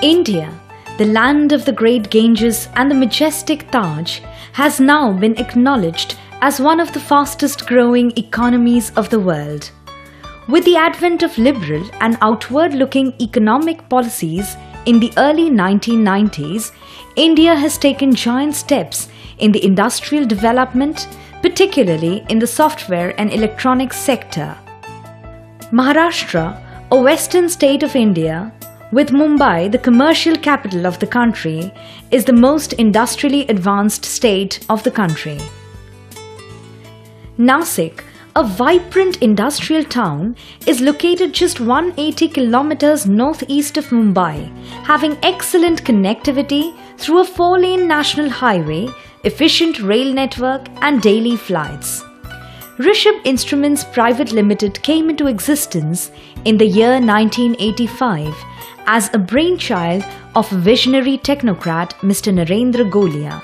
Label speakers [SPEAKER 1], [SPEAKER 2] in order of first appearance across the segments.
[SPEAKER 1] India, the land of the great Ganges and the majestic Taj, has now been acknowledged as one of the fastest growing economies of the world. With the advent of liberal and outward-looking economic policies in the early 1990s, India has taken giant steps in the industrial development, particularly in the software and electronics sector. Maharashtra, a western state of India, with Mumbai, the commercial capital of the country, is the most industrially advanced state of the country. Nasik, a vibrant industrial town, is located just 180 kilometers northeast of Mumbai, having excellent connectivity through a 4-lane national highway, efficient rail network and daily flights. Rishabh Instruments Private Limited came into existence in the year 1985 as a brainchild of visionary technocrat Mr. Narendra Golia.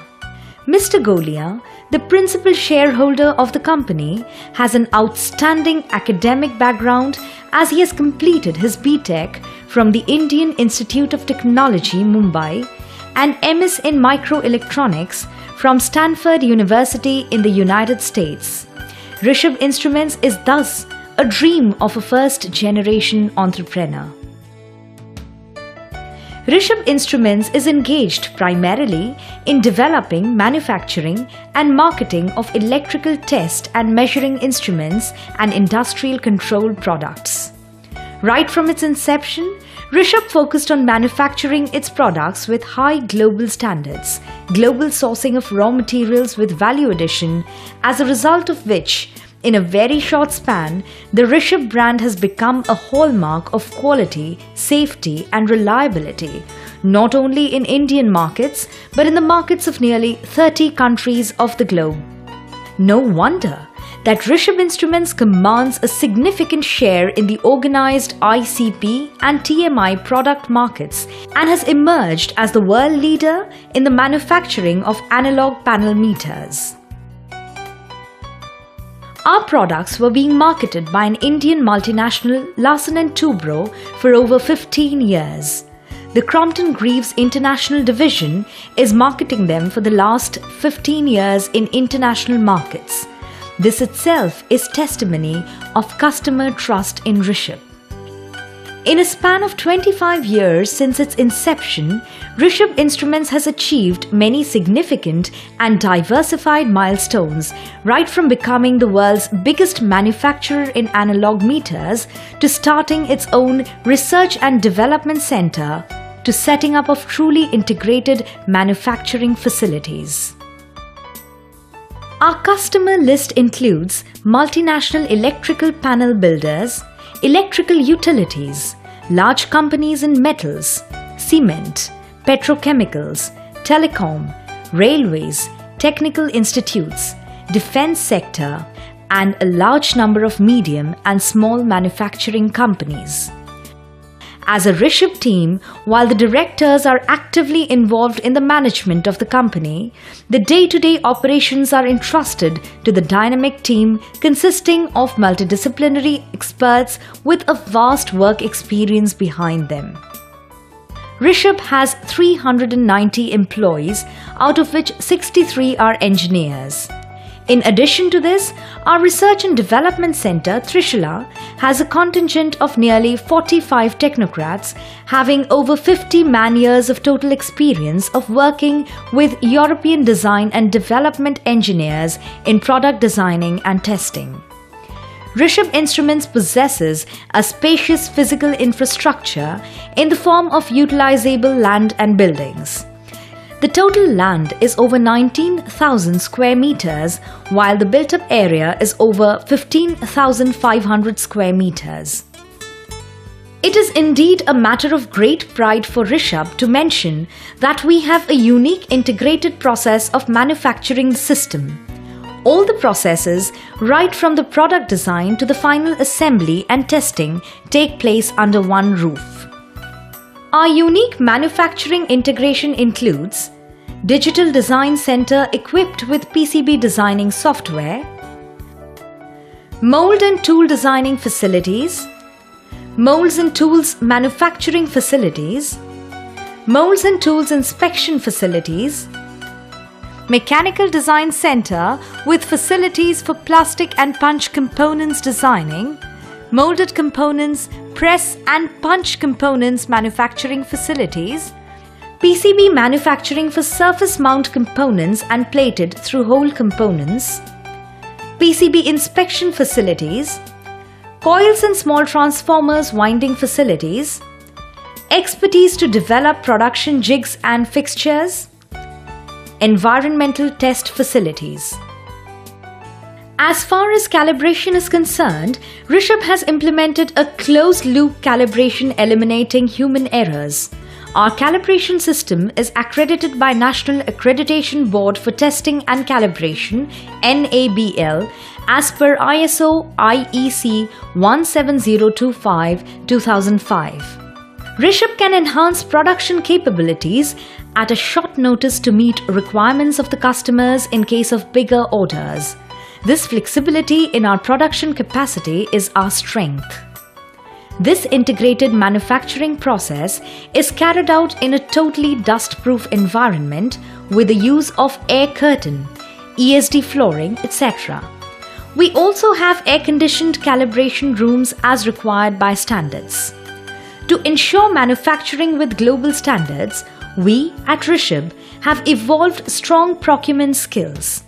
[SPEAKER 1] Mr. Golia, the principal shareholder of the company, has an outstanding academic background as he has completed his B.Tech from the Indian Institute of Technology, Mumbai, and MS in Microelectronics from Stanford University in the United States. Rishabh Instruments is thus a dream of a first-generation entrepreneur. Rishabh Instruments is engaged primarily in developing, manufacturing and marketing of electrical test and measuring instruments and industrial control products. Right from its inception, Rishabh focused on manufacturing its products with high global standards, global sourcing of raw materials with value addition, as a result of which, in a very short span, the Rishabh brand has become a hallmark of quality, safety and reliability, not only in Indian markets, but in the markets of nearly 30 countries of the globe. No wonder that Rishabh Instruments commands a significant share in the organized ICP and TMI product markets and has emerged as the world leader in the manufacturing of analog panel meters. Our products were being marketed by an Indian multinational, Larsen & Toubro, for over 15 years. The Crompton Greaves International Division is marketing them for the last 15 years in international markets. This itself is testimony of customer trust in Rishabh. In a span of 25 years since its inception, Rishabh Instruments has achieved many significant and diversified milestones, right from becoming the world's biggest manufacturer in analog meters to starting its own research and development center to setting up of truly integrated manufacturing facilities. Our customer list includes multinational electrical panel builders, electrical utilities, large companies in metals, cement, petrochemicals, telecom, railways, technical institutes, defense sector, and a large number of medium and small manufacturing companies. As a Rishabh team, while the directors are actively involved in the management of the company, the day-to-day operations are entrusted to the dynamic team consisting of multidisciplinary experts with a vast work experience behind them. Rishabh has 390 employees, out of which 63 are engineers. In addition to this, our Research and Development Center, Trishula, has a contingent of nearly 45 technocrats, having over 50 man-years of total experience of working with European design and development engineers in product designing and testing. Rishabh Instruments possesses a spacious physical infrastructure in the form of utilizable land and buildings. The total land is over 19,000 square meters, while the built-up area is over 15,500 square meters. It is indeed a matter of great pride for Rishabh to mention that we have a unique integrated process of manufacturing the system. All the processes, right from the product design to the final assembly and testing, take place under one roof. Our unique manufacturing integration includes Digital Design Center equipped with PCB designing software, mold and tool designing facilities, molds and tools manufacturing facilities, Molds and Tools Inspection Facilities, Mechanical Design Center with facilities for plastic and punch components designing, molded components, press and punch components manufacturing facilities, PCB manufacturing for surface mount components and plated through hole components, PCB inspection facilities, coils and small transformers winding facilities, expertise to develop production jigs and fixtures, environmental test facilities. As far as calibration is concerned, Rishabh has implemented a closed-loop calibration eliminating human errors. Our calibration system is accredited by National Accreditation Board for Testing and Calibration (NABL) as per ISO IEC 17025-2005. Rishabh can enhance production capabilities at a short notice to meet requirements of the customers in case of bigger orders. This flexibility in our production capacity is our strength. This integrated manufacturing process is carried out in a totally dust-proof environment with the use of air curtain, ESD flooring, etc. We also have air-conditioned calibration rooms as required by standards. To ensure manufacturing with global standards, we at Rishabh have evolved strong procurement skills.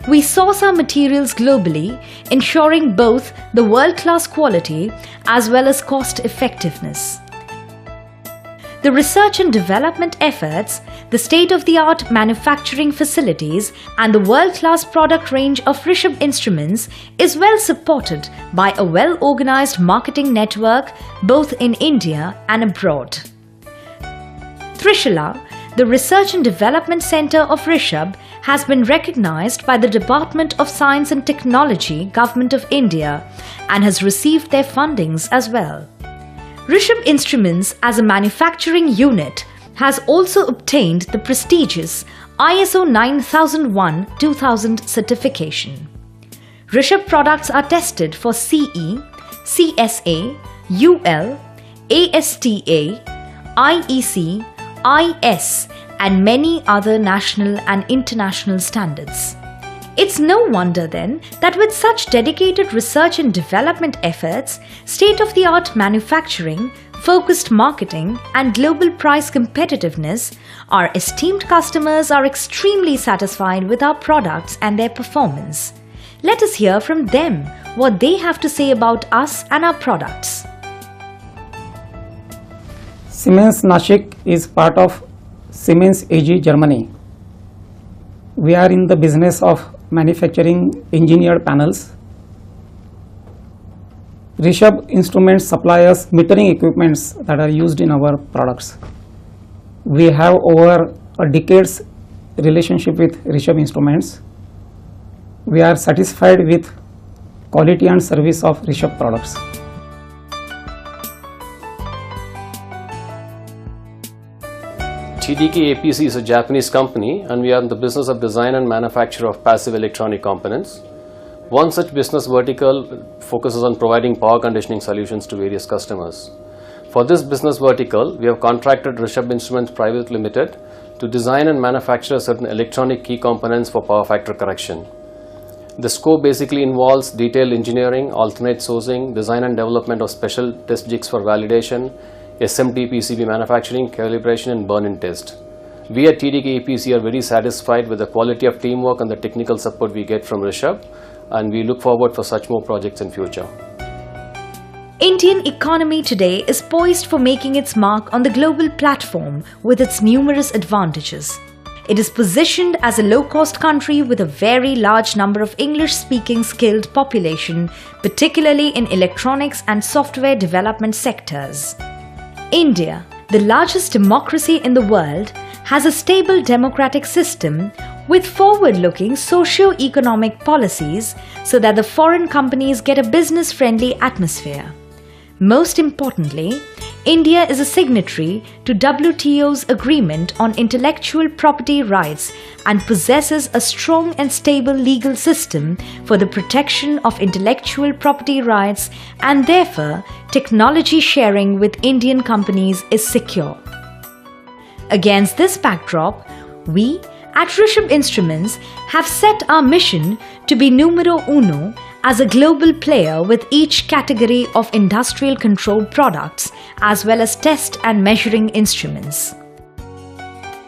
[SPEAKER 1] We source our materials globally, ensuring both the world-class quality as well as cost effectiveness. The research and development efforts, the state-of-the-art manufacturing facilities and the world-class product range of Rishabh instruments is well supported by a well-organized marketing network both in India and abroad. Trishula, the Research and Development Center of Rishabh, has been recognized by the Department of Science and Technology, Government of India, and has received their fundings as well. Rishabh Instruments as a manufacturing unit has also obtained the prestigious ISO 9001-2000 certification. Rishabh products are tested for CE, CSA, UL, ASTA, IEC, IS and many other national and international standards. It's no wonder then that with such dedicated research and development efforts, state-of-the-art manufacturing, focused marketing and global price competitiveness, our esteemed customers are extremely satisfied with our products and their performance. Let us hear from them what they have to say about us and our products.
[SPEAKER 2] Siemens Nashik is part of Siemens AG Germany. We are in the business of manufacturing engineered panels. Rishabh Instruments supply us metering equipments that are used in our products. We have over a decade's relationship with Rishabh Instruments. We are satisfied with quality and service of Rishabh products.
[SPEAKER 3] TDK APC is a Japanese company and we are in the business of design and manufacture of passive electronic components. One such business vertical focuses on providing power conditioning solutions to various customers. For this business vertical, we have contracted Rishabh Instruments Private Limited to design and manufacture certain electronic key components for power factor correction. The scope basically involves detailed engineering, alternate sourcing, design and development of special test jigs for validation, SMT PCB manufacturing, calibration and burn-in test. We at TDK APC are very satisfied with the quality of teamwork and the technical support we get from Rishabh, and we look forward for such more projects in future.
[SPEAKER 1] Indian economy today is poised for making its mark on the global platform with its numerous advantages. It is positioned as a low-cost country with a very large number of English-speaking skilled population, particularly in electronics and software development sectors. India, the largest democracy in the world, has a stable democratic system with forward-looking socio-economic policies so that the foreign companies get a business-friendly atmosphere. Most importantly, India is a signatory to WTO's agreement on intellectual property rights and possesses a strong and stable legal system for the protection of intellectual property rights, and therefore technology sharing with Indian companies is secure. Against this backdrop, we at Rishabh Instruments have set our mission to be numero uno as a global player with each category of industrial controlled products as well as test and measuring instruments.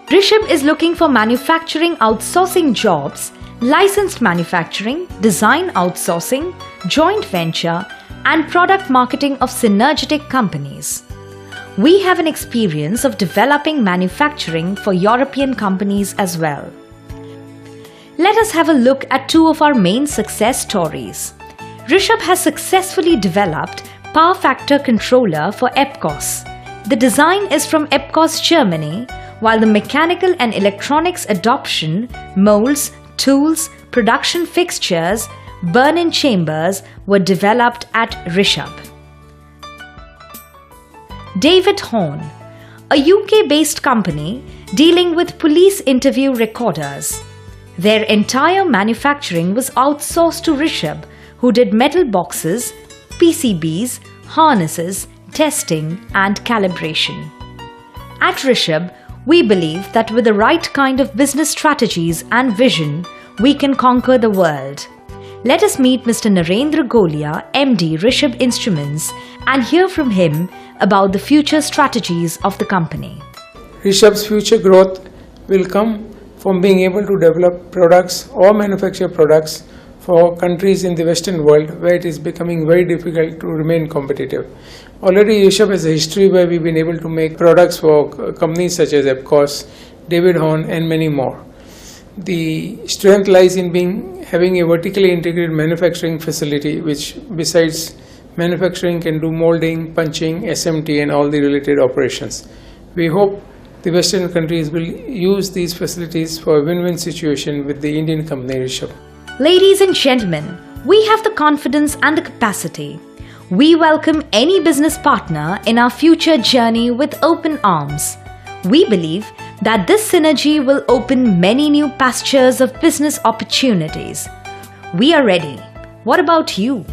[SPEAKER 1] Rishabh is looking for manufacturing outsourcing jobs, licensed manufacturing, design outsourcing, joint venture, and product marketing of synergetic companies. We have an experience of developing manufacturing for European companies as well. Let us have a look at two of our main success stories. Rishabh has successfully developed Power Factor Controller for EPCOS. The design is from EPCOS, Germany, while the mechanical and electronics adoption, molds, tools, production fixtures, burn-in chambers were developed at Rishabh. David Horn, a UK-based company dealing with police interview recorders. Their entire manufacturing was outsourced to Rishabh, who did metal boxes, PCBs, harnesses, testing and calibration. At Rishabh, we believe that with the right kind of business strategies and vision, we can conquer the world. Let us meet Mr. Narendra Golia, MD, Rishabh Instruments, and hear from him about the future strategies of the company.
[SPEAKER 4] Rishabh's future growth will come from being able to develop products or manufacture products for countries in the Western world where it is becoming very difficult to remain competitive. Already Rishabh has a history where we've been able to make products for companies such as EPCOS, David Horn and many more. The strength lies in having a vertically integrated manufacturing facility which besides manufacturing can do molding, punching, SMT and all the related operations. We hope the Western countries will use these facilities for a win-win situation with the Indian company Rishabh.
[SPEAKER 1] Ladies and gentlemen, we have the confidence and the capacity. We welcome any business partner in our future journey with open arms. We believe that this synergy will open many new pastures of business opportunities. We are ready. What about you?